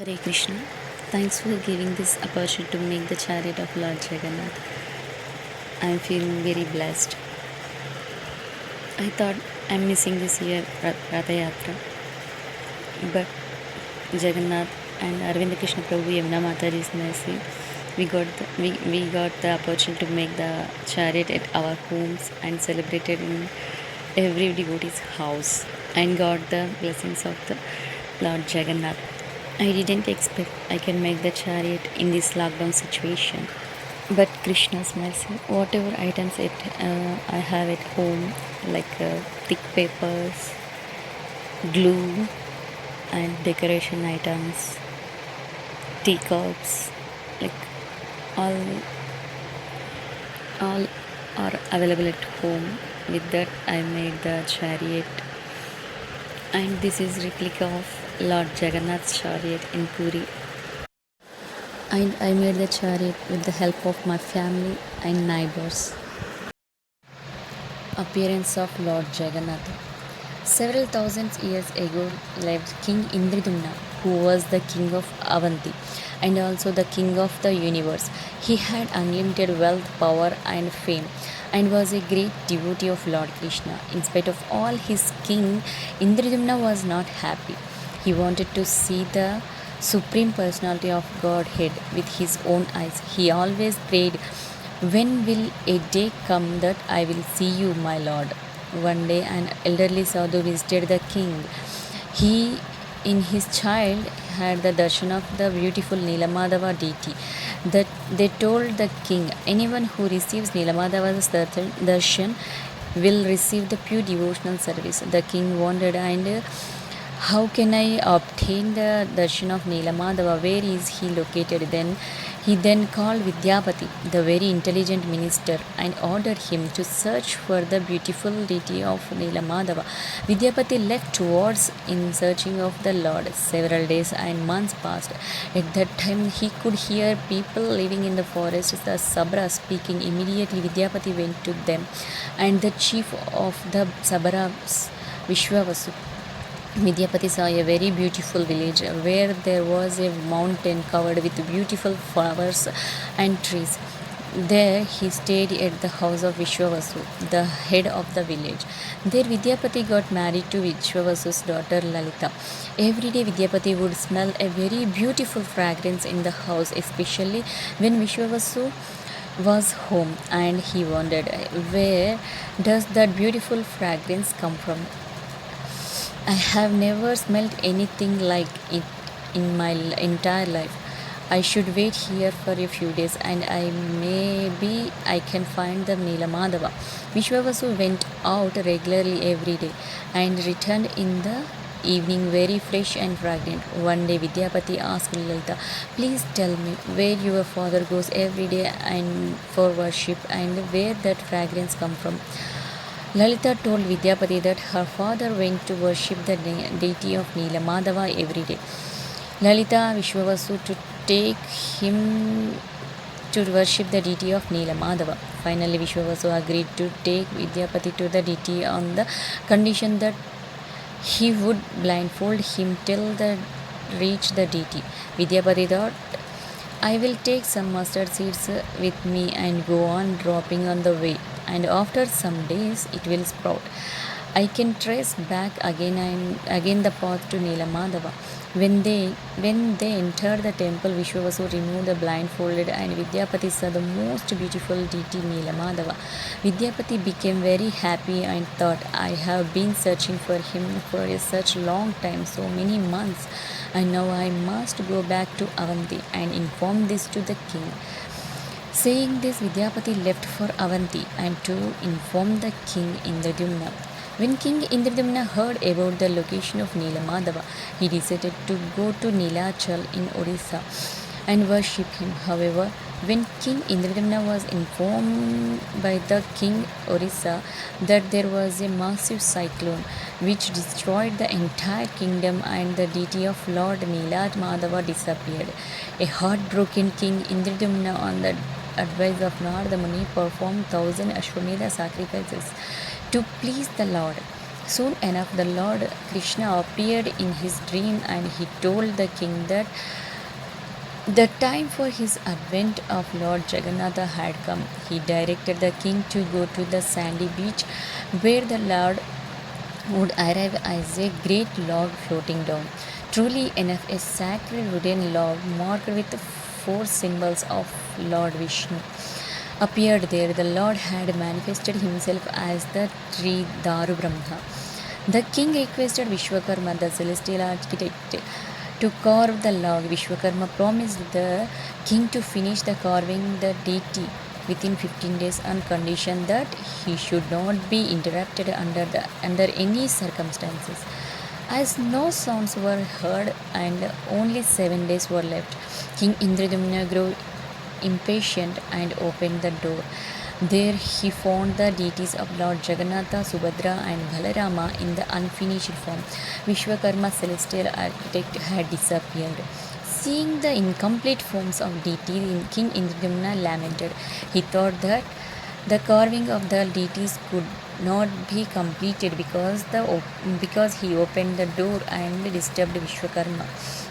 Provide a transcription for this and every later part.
Hare Krishna. Thanks for giving this opportunity to make the chariot of Lord Jagannath. I am feeling very blessed. I thought I'm missing this year Ratha Yatra, but Jagannath and Arvind Krishna Prabhu Yamuna Mataji's mercy, we got the opportunity to make the chariot at our homes and celebrated in every devotee's house and got the blessings of the Lord Jagannath. I didn't expect I can make the chariot in this lockdown situation. But Krishna's mercy, whatever items I have at home, like thick papers, glue, and decoration items, teacups, like all all are available at home. With that, I made the chariot, and this is replica of Lord Jagannath's chariot in Puri. And I made the chariot with the help of my family and neighbors. Appearance of Lord Jagannath. Several thousand years ago lived King Indradumna, who was the king of Avanti and also the king of the universe. He had unlimited wealth, power, and fame, and was a great devotee of Lord Krishna. In spite of all his king, Indradumna was not happy. He wanted to see the supreme personality of Godhead with his own eyes. He always prayed, "When will a day come that I will see you, my lord?" One day, an elderly sadhu visited the king. He, in his child, had the darshan of the beautiful Nilamadava deity. That they told the king, "Anyone who receives Nilamadava's darshan will receive the pure devotional service." The king wondered, and how can I obtain the darshan of Nilamadava? Where is he located? He then called Vidyapati, the very intelligent minister, and ordered him to search for the beautiful deity of Nilamadava. Vidyapati left towards in searching of the Lord. Several days and months passed. At that time he could hear people living in the forest, the Sabra, speaking. Immediately Vidyapati went to them, and the chief of the Sabras, Vishwavasu, Vidyapati saw a very beautiful village where there was a mountain covered with beautiful flowers and trees. There he stayed at the house of Vishwavasu, the head of the village. There Vidyapati got married to Vishwavasu's daughter Lalita. Every day Vidyapati would smell a very beautiful fragrance in the house, especially when Vishwavasu was home, and he wondered, where does that beautiful fragrance come from? I have never smelled anything like it in my entire life. I should wait here for a few days, and maybe I can find the Nilamadava. Vishwavasu went out regularly every day and returned in the evening very fresh and fragrant. One day Vidyapati asked Lalita, "Please tell me where your father goes every day and for worship, and where that fragrance come from." Lalita told Vidyapati that her father went to worship the deity of Nilamadava every day. Lalita Vishwavasu to take him to worship the deity of Nilamadava. Finally, Vishwavasu agreed to take Vidyapati to the deity on the condition that he would blindfold him till they reach the deity. Vidyapati thought, "I will take some mustard seeds with me and go on dropping on the way, and after some days it will sprout. I can trace back again and again the path to Nilamadava." When they entered the temple, Vishwavasu removed the blindfolded, and Vidyapati saw the most beautiful deity Nilamadava. Vidyapati became very happy and thought, "I have been searching for him for such long time, so many months, and now I must go back to Avanti and inform this to the king." Saying this, Vidyapati left for Avanti and to inform the king Indradumna. When King Indradumna heard about the location of Nilamadava, he decided to go to Nilachal in Odisha and worship him. However, when King Indradumna was informed by the king Orissa that there was a massive cyclone which destroyed the entire kingdom and the deity of Lord Nilamadava disappeared, a heartbroken King Indradumna, on the advice of Narada Muni, performed 1,000 Ashwamedha sacrifices to please the Lord. Soon enough, the Lord Krishna appeared in his dream and he told the king that the time for his advent of Lord Jagannatha had come. He directed the king to go to the sandy beach where the Lord would arrive as a great log floating down. Truly enough, a sacred wooden log marked with four symbols of Lord Vishnu appeared there. The Lord had manifested himself as the tree Daru Brahma. The king requested Vishwakarma, the celestial architect, to carve the log. Vishwakarma promised the king to finish the carving the deity within 15 days on condition that he should not be interrupted under any circumstances. As no sounds were heard and only 7 days were left, King Indradumna grew impatient and opened the door. There he found the deities of Lord Jagannatha, Subhadra, and Balarama in the unfinished form. Vishwakarma, celestial architect, had disappeared. Seeing the incomplete forms of deities, King Indradumna lamented. He thought that the carving of the deities could not be completed because he opened the door and disturbed Vishwakarma.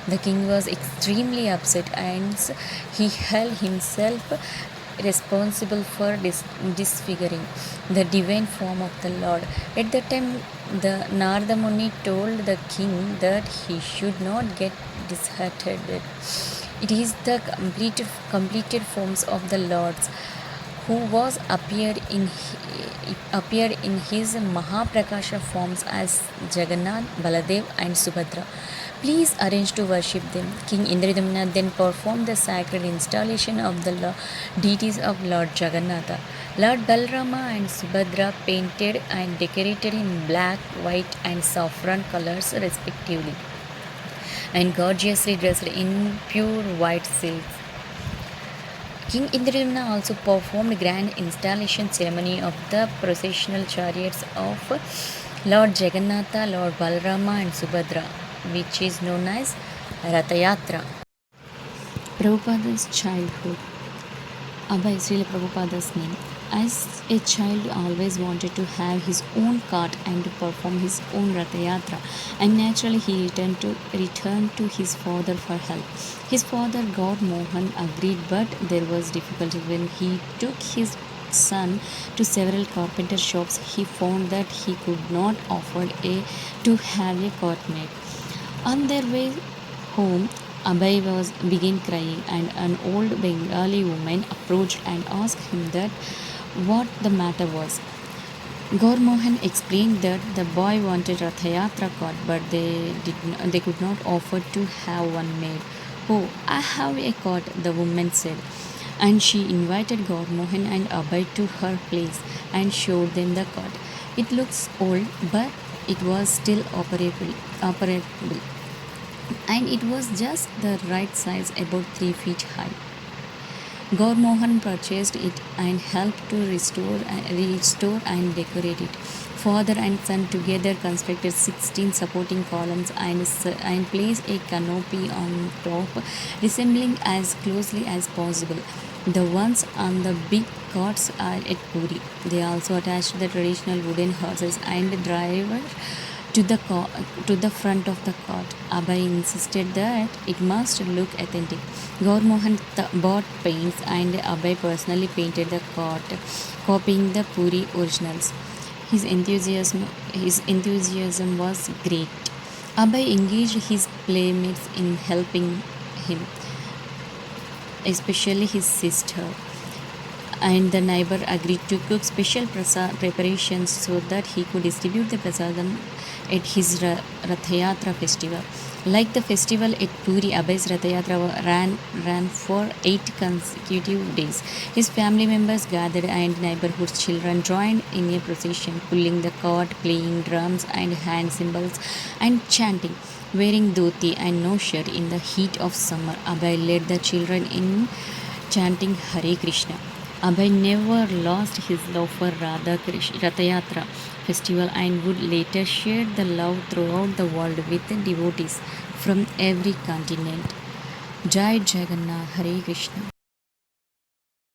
The king was extremely upset and he held himself responsible for disfiguring the divine form of the Lord. At the time, the Narada Muni told the king that he should not get disheartened. It is the completed forms of the Lords who was appeared in his Mahaprakasha forms as Jagannath, Baladev, and Subhadra. Please arrange to worship them. King Indradumna then performed the sacred installation of the deities of Lord Jagannatha. Lord Balarama and Subhadra painted and decorated in black, white, and saffron colors respectively, and gorgeously dressed in pure white silks. King Indradumna also performed grand installation ceremony of the processional chariots of Lord Jagannatha, Lord Balarama, and Subhadra, which is known as Rathayatra. Prabhupada's childhood. Abhay, Srila Prabhupada's name. As a child, he always wanted to have his own cart and to perform his own Rathayatra, and naturally he returned to his father for help. His father, God Mohan, agreed, but there was difficulty when he took his son to several carpenter shops. He found that he could not afford to have a cart made. On their way home, Abhay began crying, and an old Bengali woman approached and asked him that what the matter was. Gaur Mohan explained that the boy wanted Rathayatra cart, but they could not afford to have one made. Oh, I have a cart, the woman said, and she invited Gaur Mohan and Abhay to her place and showed them the cart. It looks old, but it was still operable, and it was just the right size, about 3 feet high. Gaur Mohan purchased it and helped to restore and decorate it. Father and son together constructed 16 supporting columns and placed a canopy on top, resembling as closely as possible the ones on the big carts are at Puri. They also attached the traditional wooden horses and driver to the front of the cart. Abhay insisted that it must look authentic. Gaur Mohan bought paints and Abhay personally painted the cart, copying the Puri originals. His enthusiasm was great. Abhay engaged his playmates in helping him, especially his sister, and the neighbor agreed to cook special preparations so that he could distribute the prasadam at his Rathayatra festival. Like the festival at Puri, Abhay's Rathayatra ran for 8 consecutive days. His family members gathered and neighborhood children joined in a procession, pulling the cart, playing drums and hand cymbals and chanting. Wearing dhoti and no shirt in the heat of summer, Abhay led the children in chanting Hare Krishna. Abhay never lost his love for Rathayatra festival and would later share the love throughout the world with devotees from every continent. Jai Jagannath, Hare Krishna.